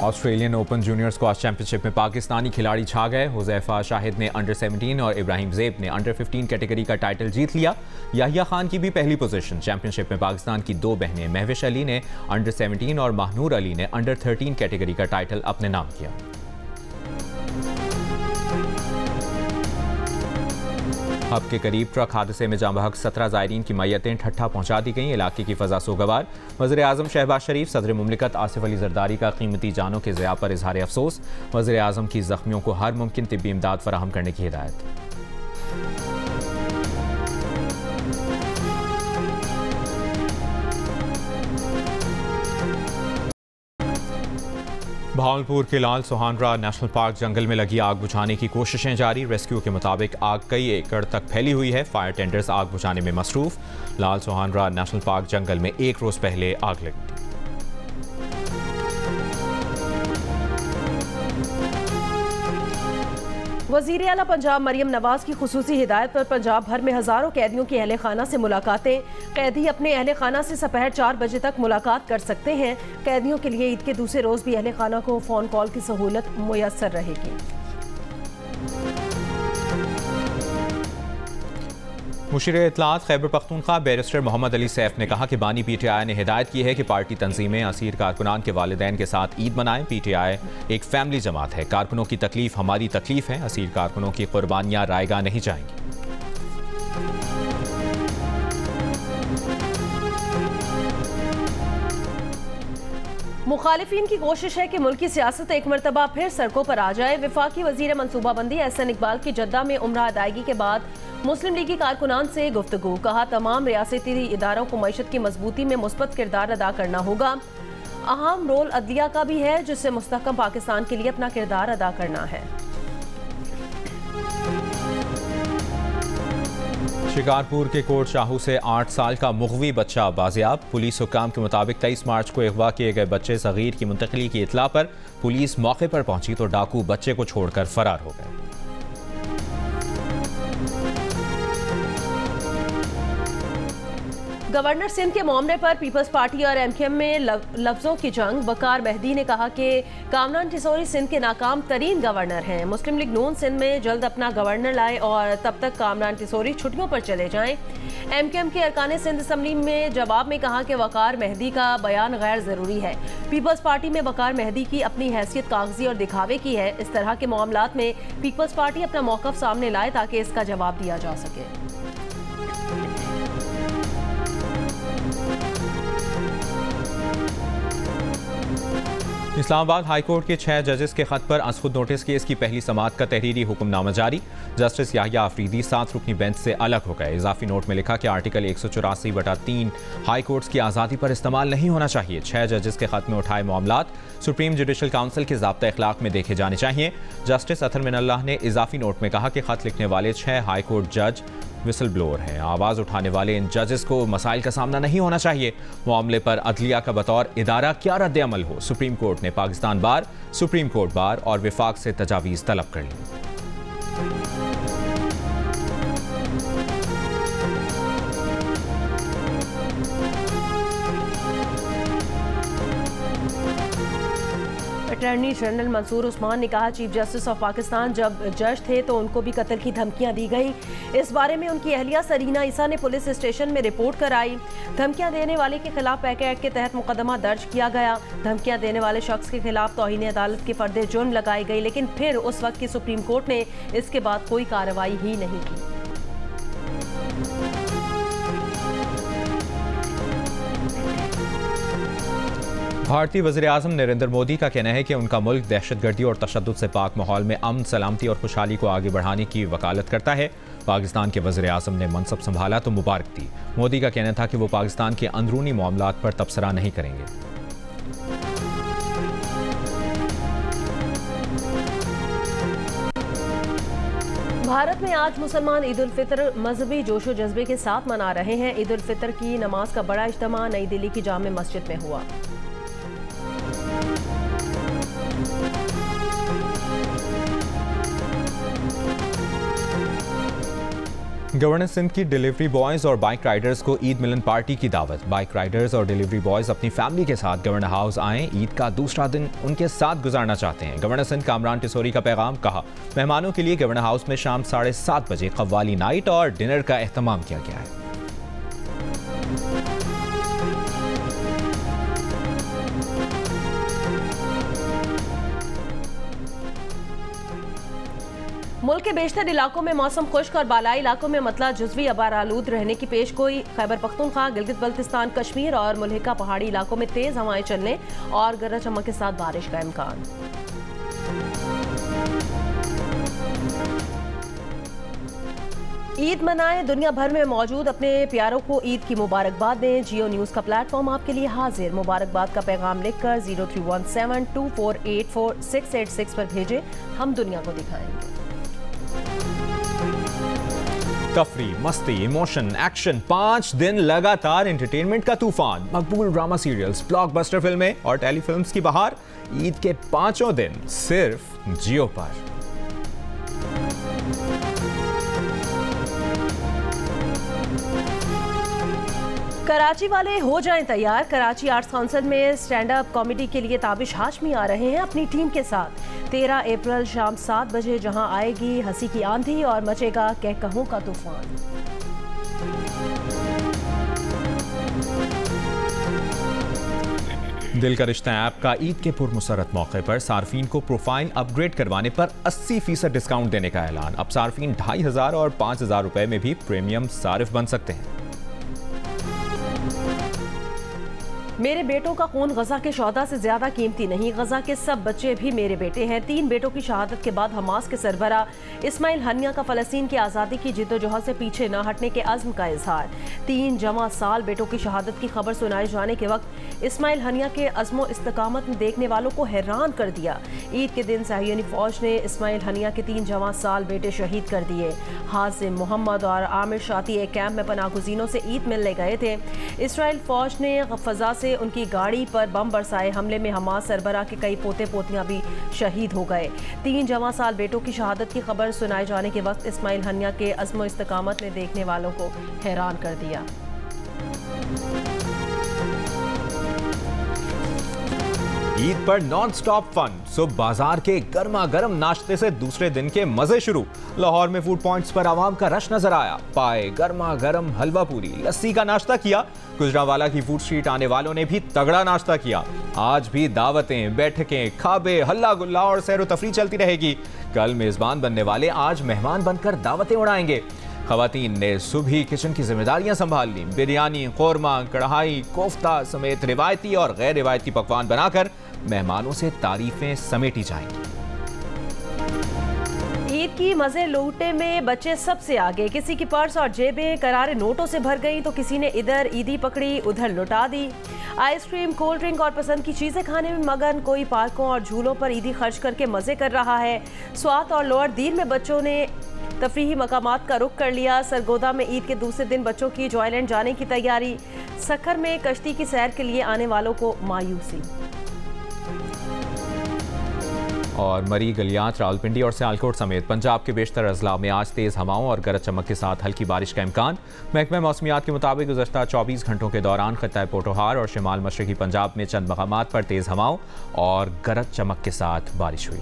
Australian open junior squash championship में पाकिस्तानी खिलाड़ी छा गए। हुज़ैफा शाहिद ने अंडर 17 और इब्राहिम ज़ेब ने अंडर 15 कैटेगरी का टाइटल जीत लिया। याहिया खान की भी पहली पोजीशन। चैंपियनशिप में पाकिस्तान की दो बहनें महविश अली ने अंडर 17 और महानूर अली ने अंडर 13 कैटेगरी का टाइटल अपने नाम किया। हब के करीब ट्रक हादसे में जाँ बहक 17 ज़ायरीन की मैयतें ठट्ठा पहुंचा दी गईं। इलाके की फ़ज़ा सोगवार। वज़ीर आज़म शहबाज शरीफ, सदर मुमलिकत आसिफ अली ज़रदारी का कीमती जानों के ज़िया पर इज़हार अफसोस। वज़ीर आज़म की ज़ख्मियों को हर मुमकिन तिब्बी इमदाद फराहम करने की हिदायत। भावलपुर के लाल सुहानरा नेशनल पार्क जंगल में लगी आग बुझाने की कोशिशें जारी। रेस्क्यू के मुताबिक आग कई एकड़ तक फैली हुई है। फायर टेंडर्स आग बुझाने में मसरूफ। लाल सुहानरा नेशनल पार्क जंगल में एक रोज पहले आग लगी थी। वज़ीर आला पंजाब मरियम नवाज की खुसूसी हिदायत पर पंजाब भर में हज़ारों कैदियों की अहले खाना से मुलाकातें। कैदी अपने अहले खाना से दोपहर 4 बजे तक मुलाकात कर सकते हैं। कैदियों के लिए ईद के दूसरे रोज़ भी अहले खाना को फ़ोन कॉल की सहूलत मुयस्सर रहेगी। मुशीर इत्तलात खैबर पख्तूनख्वा बैरिस्टर मोहम्मद अली सैफ ने कहा कि बानी PTI ने हिदायत की है कि पार्टी तंजीमें असीर कारकुनान के वालिदैन के साथ ईद मनाएं। PTI एक फैमिली जमात है। कारकुनों की तकलीफ हमारी तकलीफ है। असीर कारकुनों की कुर्बानियां रायगा नहीं जाएंगी। मुखालिफिन की कोशिश है कि मुल्क की सियासत एक मरतबा फिर सड़कों पर आ जाए। वफाकी वजीर मनसूबाबंदी एहसन इकबाल की जद्दा में उम्रा अदायगी के बाद मुस्लिम लीगी कारकुनान से गुफ्तगू। कहा तमाम रियासती इदारों को मईशत की मजबूती में मुस्बत किरदार अदा करना होगा। अहम रोल अदलिया का भी है जिससे मुस्तहकम पाकिस्तान के लिए अपना किरदार अदा करना है। शिकारपुर के कोट शाहू से 8 साल का मुग़वी बच्चा बाजियाब। पुलिस हुक्काम के मुताबिक 23 मार्च को अगवा किए गए बच्चे सगीर की मुंतकली की इतला पर पुलिस मौके पर पहुंची तो डाकू बच्चे को छोड़कर फरार हो गए। गवर्नर सिंध के मामले पर पीपल्स पार्टी और MKM में लफ्जों की जंग। वकार मेहदी ने कहा कि कामरान टिसोरी सिंध के नाकाम तरीन गवर्नर हैं। मुस्लिम लीग नून सिंध में जल्द अपना गवर्नर लाए और तब तक कामरान टिसोरी छुट्टियों पर चले जाएं। MKM के अरकान सिंध असम्बली में जवाब में कहा कि वकार मेहदी का बयान गैर ज़रूरी है। पीपल्स पार्टी में वकार मेहदी की अपनी हैसियत कागजी और दिखावे की है। इस तरह के मामलात में पीपल्स पार्टी अपना मौक़िफ़ सामने लाए ताकि इसका जवाब दिया जा सके। इस्लामाबाद हाई कोर्ट के 6 जजेस के खत पर अज़खुद नोटिस केस की पहली समाअत का तहरीरी हुक्मनामा जारी। जस्टिस याहिया आफरीदी 7 रुकनी बेंच से अलग हो गए। इजाफी नोट में लिखा कि आर्टिकल 184/3 हाई कोर्ट्स की आज़ादी पर इस्तेमाल नहीं होना चाहिए। 6 जजेस के खत में उठाए मामलात सुप्रीम जुडिशल काउंसिल के ज़ाब्ता इखलाक में देखे जाने चाहिए। जस्टिस अतर मिनल्लाह ने इजाफी नोट में कहा कि खत लिखने वाले 6 हाई कोर्ट जज विसल ब्लोअर हैं। आवाज़ उठाने वाले इन जजेस को मसाइल का सामना नहीं होना चाहिए। मामले पर अदलिया का बतौर इदारा क्या रद्द अमल हो। सुप्रीम कोर्ट ने पाकिस्तान बार, सुप्रीम कोर्ट बार और विफाक से तजावीज़ तलब कर ली। अटॉर्नी जनरल मंसूर उस्मान ने कहा चीफ जस्टिस ऑफ पाकिस्तान जब जज थे तो उनको भी कत्ल की धमकियां दी गई। इस बारे में उनकी अहलिया सरीना ईसा ने पुलिस स्टेशन में रिपोर्ट कराई। धमकियां देने वाले के खिलाफ पैके एक्ट के तहत मुकदमा दर्ज किया गया। धमकियां देने वाले शख्स के खिलाफ तौहीन अदालत की फर्द जुर्म लगाई गई, लेकिन फिर उस वक्त की सुप्रीम कोर्ट ने इसके बाद कोई कार्रवाई ही नहीं की। भारतीय वज़ीर आज़म नरेंद्र मोदी का कहना है कि उनका मुल्क दहशतगर्दी और तशद्दुद से पाक माहौल में अमन, सलामती और खुशहाली को आगे बढ़ाने की वकालत करता है। पाकिस्तान के वज़ीर आज़म ने मनसब संभाला तो मुबारक दी। मोदी का कहना था कि वो पाकिस्तान के अंदरूनी मामलात पर तबसरा नहीं करेंगे। भारत में आज मुसलमान ईद उल फितर मजहबी जोशो जज्बे के साथ मना रहे हैं। ईद उल फितर की नमाज का बड़ा इज्तिमा नई दिल्ली की जामे मस्जिद में हुआ। गवर्नर सिंध की डिलीवरी बॉयज और बाइक राइडर्स को ईद मिलन पार्टी की दावत। बाइक राइडर्स और डिलीवरी बॉयज अपनी फैमिली के साथ गवर्नर हाउस आएं, ईद का दूसरा दिन उनके साथ गुजारना चाहते हैं। गवर्नर सिंध कामरान टिसोरी का पैगाम, कहा मेहमानों के लिए गवर्नर हाउस में शाम 7:30 बजे कव्वाली नाइट और डिनर का एहतमाम किया गया है। मुल्क के बेशतर इलाकों में मौसम खुश्क और बालाई इलाकों में मतला जुज़वी अबार आलूद रहने की पेश गोई। खैबर पख्तूनख्वा, गिलगित बल्तिस्तान, कश्मीर और मुल्हिका पहाड़ी इलाकों में तेज हवाएं चलने और गरज चमक के साथ बारिश का इम्कान। ईद मनाएं, दुनिया भर में मौजूद अपने प्यारों को ईद की मुबारकबाद दें। जियो न्यूज़ का प्लेटफॉर्म आपके लिए हाजिर। मुबारकबाद का पैगाम लिखकर 03172484 पर भेजें, हम दुनिया को दिखाएंगे। तफरी, मस्ती, इमोशन, एक्शन, 5 दिन लगातार एंटरटेनमेंट का तूफान। मकबूल ड्रामा सीरियल्स, ब्लॉकबस्टर फिल्में और टेलीफिल्म्स की बहार। ईद के 5 दिन सिर्फ जियो पर। कराची वाले हो जाएं तैयार। कराची आर्ट्स काउंसिल में स्टैंड अप कॉमेडी के लिए ताबिश हाशमी आ रहे हैं अपनी टीम के साथ। 13 अप्रैल शाम 7 बजे जहां आएगी हंसी की आंधी और मचेगा कहकहों का तूफान। दिल का रिश्ता ऐप का ईद के पुरमसरत मौके पर सार्फिन को प्रोफाइल अपग्रेड करवाने पर 80% डिस्काउंट देने का ऐलान। अब सार्फिन 2500 और 5000 रुपए में भी प्रीमियम सारिफ बन सकते हैं। मेरे बेटों का खून गजा के शौदा से ज्यादा कीमती नहीं। गजा के सब बच्चे भी मेरे बेटे हैं। 3 बेटों की शहादत के बाद हमास के सरबरा इस्माइल हनिया का फलस्तीन की आज़ादी की जिद्दोजहद से पीछे न हटने के अज़्म का इजहार। 3 जमा साल बेटों की शहादत की खबर सुनाए जाने के वक्त इस्माइल हनिया के अज़्म इस्तकामत ने देखने वालों को हैरान कर दिया। ईद के दिन साहियोनी फौज ने इस्माइल हनिया के 3 जमा साल बेटे शहीद कर दिए। हाजिम मोहम्मद और आमिर शाती एक कैंप में पनाहगुज़ीनों से ईद मिलने गए थे। इसराइल फौज ने फजा से उनकी गाड़ी पर बम बरसाए हमले में हमास सरबरा के कई पोते पोतियां भी शहीद हो गए। 3 जवां साल बेटों की शहादत की खबर सुनाए जाने के वक्त इस्माइल हनिया के अज़्म इस्तकामत ने देखने वालों को हैरान कर दिया। ईद पर नॉन स्टॉप फन। सुबह बाजार के गर्मा गर्म नाश्ते से दूसरे दिन के मजे शुरू। लाहौर में फूड पॉइंट्स पर आवाम का रश नजर आया। पाए गर्मा गर्म हलवा पूरी, लस्सी का नाश्ता किया। गुजरावाला की फूड स्ट्रीट आने वालों ने भी तगड़ा नाश्ता किया। आज भी दावतें, बैठकें, खाबे, हल्ला गुल्ला और सैर व तफरी चलती रहेगी। कल मेजबान बनने वाले आज मेहमान बनकर दावतें उड़ाएंगे। खवातीन ने सुबह किचन की जिम्मेदारियां संभाल ली। बिरयानी, कोरमा, कढ़ाई, कोफ्ता समेत रिवायती और गैर रिवायती पकवान बनाकर मेहमानों से तारीफें समेटी जाएंगी। ईद की मजे लूटने में बच्चे सबसे आगे। किसी की पर्स और जेबें करारे नोटों से भर गई तो किसी ने इधर ईदी पकड़ी उधर लुटा दी। आइसक्रीम, कोल्ड ड्रिंक और पसंद की चीजें खाने में मगन। कोई पार्कों और झूलों पर ईदी खर्च करके मजे कर रहा है। स्वात और लोअर दीन में बच्चों ने तफरीही मकामात का रुख कर लिया। सरगोदा में ईद के दूसरे दिन बच्चों की जॉयलैंड जाने की तैयारी। सखर में कश्ती की सैर के लिए आने वालों को मायूसी। और मरी, गलियात, रावलपिंडी और सियालकोट समेत पंजाब के बेशतर अजला में आज तेज हवाओं और गरज चमक के साथ हल्की बारिश का इम्कान। महकमा मौसमियात के मुताबिक गुज़श्ता 24 घंटों के दौरान खित्ता पोटोहार और शिमाल मशरकी पंजाब में चंद मकामात पर तेज हवाओं और गरज चमक के साथ बारिश हुई।